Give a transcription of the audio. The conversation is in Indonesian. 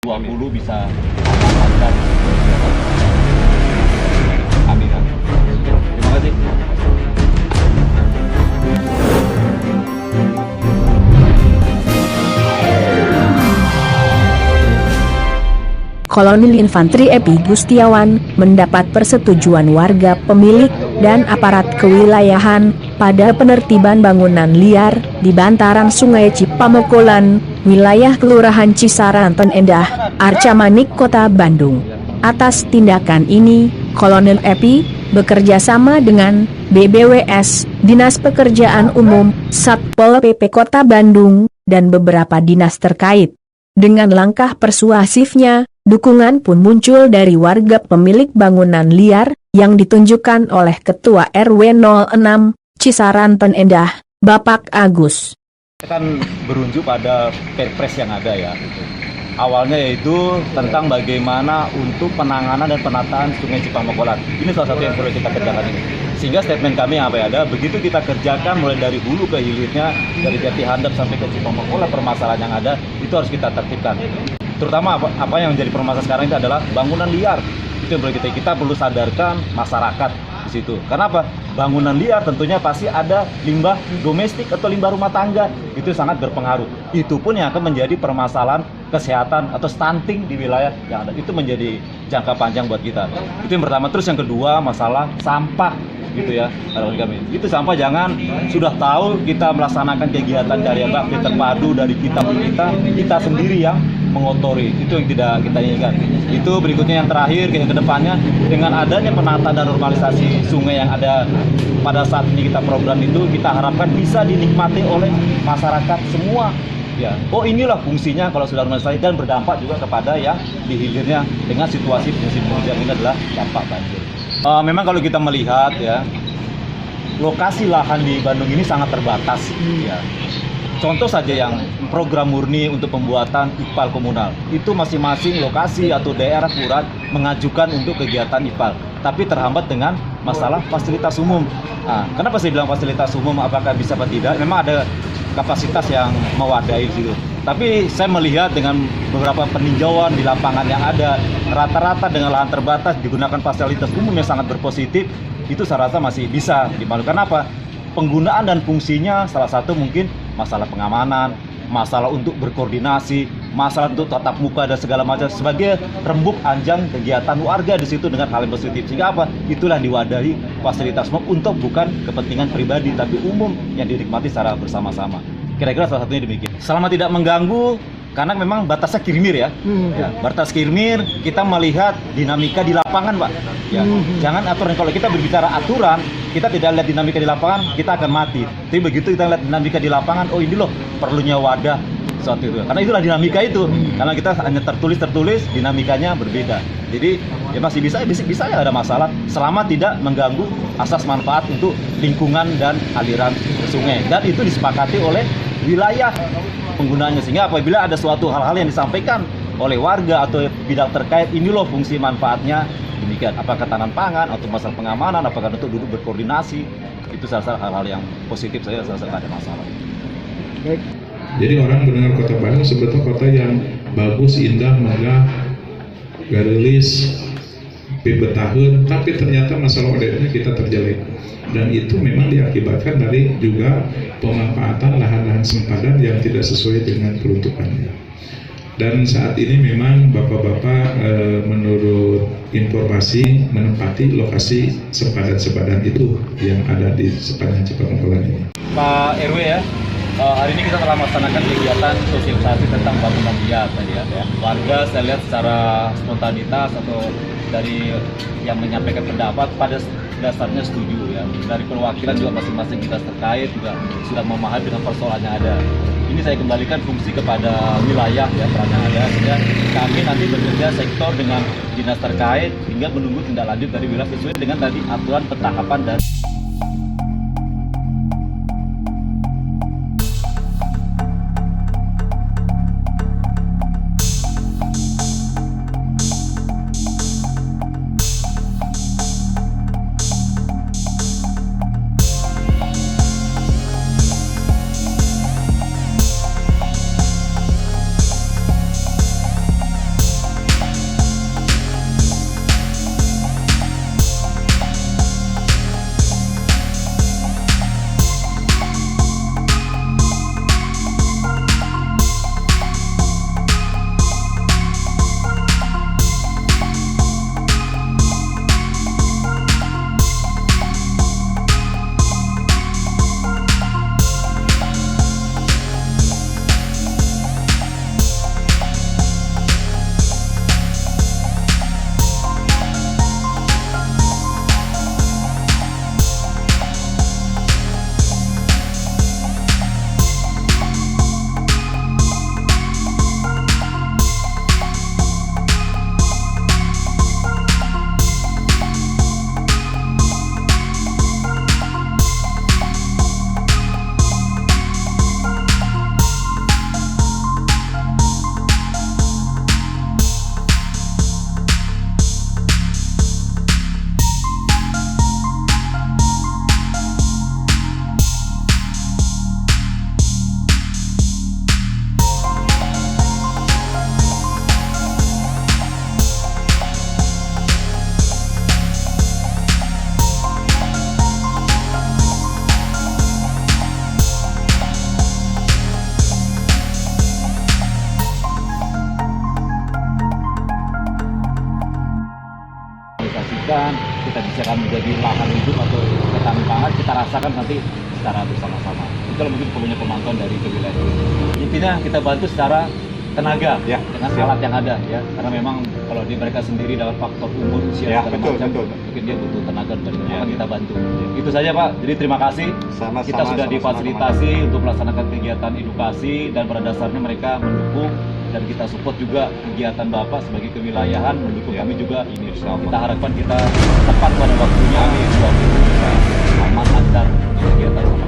20 bisa amankan. Amin. Terima kasih. Kolonel Infanteri Epi Gustiawan mendapat persetujuan warga pemilik dan aparat kewilayahan pada penertiban bangunan liar di bantaran Sungai Cipamokolan, wilayah Kelurahan Cisaran Endah, Arca Manik, Kota Bandung. Atas tindakan ini, Kolonel Epi bekerja sama dengan BBWS, Dinas Pekerjaan Umum, Satpol PP Kota Bandung, dan beberapa dinas terkait. Dengan langkah persuasifnya, dukungan pun muncul dari warga pemilik bangunan liar yang ditunjukkan oleh Ketua RW 06 Cisaran Endah, Bapak Agus. Kan berunjuk pada Perpres yang ada ya. Awalnya yaitu tentang bagaimana untuk penanganan dan penataan Sungai Cipamokolan. Ini salah satu yang perlu kita kerjakan ini. Sehingga statement kami yang ada, begitu kita kerjakan mulai dari hulu ke hilirnya, dari Jati Handap sampai ke Cipamokolan, permasalahan yang ada itu harus kita tertibkan. Terutama apa yang menjadi permasalahan sekarang itu adalah bangunan liar. Itu yang perlu kita perlu sadarkan masyarakat di situ. Karena apa? Bangunan liar tentunya pasti ada limbah domestik atau limbah rumah tangga. Itu sangat berpengaruh. Itu pun yang akan menjadi permasalahan kesehatan atau stunting di wilayah yang ada. Itu menjadi jangka panjang buat kita. Itu yang pertama. Terus yang kedua, masalah sampah gitu ya. Kami itu sampah jangan sudah tahu kita melaksanakan kegiatan karya bakti terpadu dari kita sendiri yang mengotori. Itu yang tidak kita inginkan. Itu berikutnya yang terakhir ke depannya, dengan adanya penataan dan normalisasi sungai yang ada pada saat ini kita program itu, kita harapkan bisa dinikmati oleh masyarakat semua. Ya, oh inilah fungsinya kalau sudah normalisasi, dan berdampak juga kepada yang di hilirnya dengan situasi musim hujan ini adalah dampak banjir. Memang kalau kita melihat ya, lokasi lahan di Bandung ini sangat terbatas. Ya. Contoh saja yang program murni untuk pembuatan IPAL komunal, itu masing-masing lokasi atau daerah kelurahan mengajukan untuk kegiatan IPAL, tapi terhambat dengan masalah fasilitas umum. Nah, kenapa saya bilang fasilitas umum? Apakah bisa atau tidak? Memang ada kapasitas yang mewadai di situ. Tapi saya melihat dengan beberapa peninjauan di lapangan yang ada, rata-rata dengan lahan terbatas digunakan fasilitas umum yang sangat berpositif, itu saya rasa masih bisa dimalukan. Apa? Penggunaan dan fungsinya salah satu mungkin masalah pengamanan, masalah untuk berkoordinasi, masalah untuk tatap muka dan segala macam sebagai rembuk anjang kegiatan warga di situ dengan hal yang positif. Sehingga apa? Itulah diwadahi fasilitas umum untuk bukan kepentingan pribadi tapi umum yang dinikmati secara bersama-sama. Kira-kira salah satunya demikian. Selama tidak mengganggu, karena memang batasnya kirmir ya. Ya, batas kirmir, kita melihat dinamika di lapangan, Pak. Ya, jangan aturan. Kalau kita berbicara aturan, kita tidak lihat dinamika di lapangan, kita akan mati. Tapi begitu kita lihat dinamika di lapangan, oh ini loh perlunya wadah sesuatu itu. Karena itulah dinamika itu. Karena kita hanya tertulis, dinamikanya berbeda. Jadi ya masih bisa ya ada masalah selama tidak mengganggu asas manfaat untuk lingkungan dan aliran sungai. Dan itu disepakati oleh wilayah penggunanya, sehingga apabila ada suatu hal-hal yang disampaikan oleh warga atau bidang terkait, ini loh fungsi manfaatnya demikian, apakah ketahanan pangan atau masalah pengamanan, apakah untuk duduk berkoordinasi, itu salah hal-hal yang positif, saya rasa tidak ada masalah. Baik. Jadi orang mendengar kota Bandung sebetulnya kota yang bagus, indah, megah, garelis, betahun, tapi ternyata masalah ODP-nya kita terjalin. Dan itu memang diakibatkan dari juga pemanfaatan lahan-lahan sempadan yang tidak sesuai dengan peruntukannya. Dan saat ini memang bapak-bapak menurut informasi menempati lokasi sempadan-sempadan itu yang ada di sepanjang Cipamokolan ini. Pak RW ya, hari ini kita telah melaksanakan kegiatan sosialisasi tentang bangunan liar tadi ya. Warga saya lihat secara spontanitas atau dari yang menyampaikan pendapat pada dasarnya setuju ya. Dari perwakilan juga masing-masing kita terkait juga sudah memahami dengan persoalan yang ada. Ini saya kembalikan fungsi kepada wilayah ya, peran yang ada, sehingga kami nanti bekerja sektor dengan dinas terkait hingga menunggu tindak lanjut dari wilayah sesuai dengan tadi aturan pentahapan dan dimanfaatkan, kita bisa menjadi lahan hidup atau ketahanan pangan, kita rasakan nanti secara bersama-sama. Itulah mungkin perlunya pemantauan dari kewilayahan. Intinya kita bantu secara tenaga Ya, dengan siap. alat yang ada ya, karena memang kalau di mereka sendiri dalam faktor umur usia Ya, segala betul, macam, betul. mungkin dia butuh tenaga dan Ya. kita bantu. Itu saja Pak. Jadi terima kasih. Sama-sama, Kita sudah sama-sama, difasilitasi untuk melaksanakan kegiatan edukasi dan pada dasarnya mereka mendukung dan kita support juga kegiatan Bapak sebagai kewilayahan mendukung Ya. kami juga ini. Insya Allah. Kita harapkan kita tepat pada waktunya, waktu bisa aman lancar kegiatan sama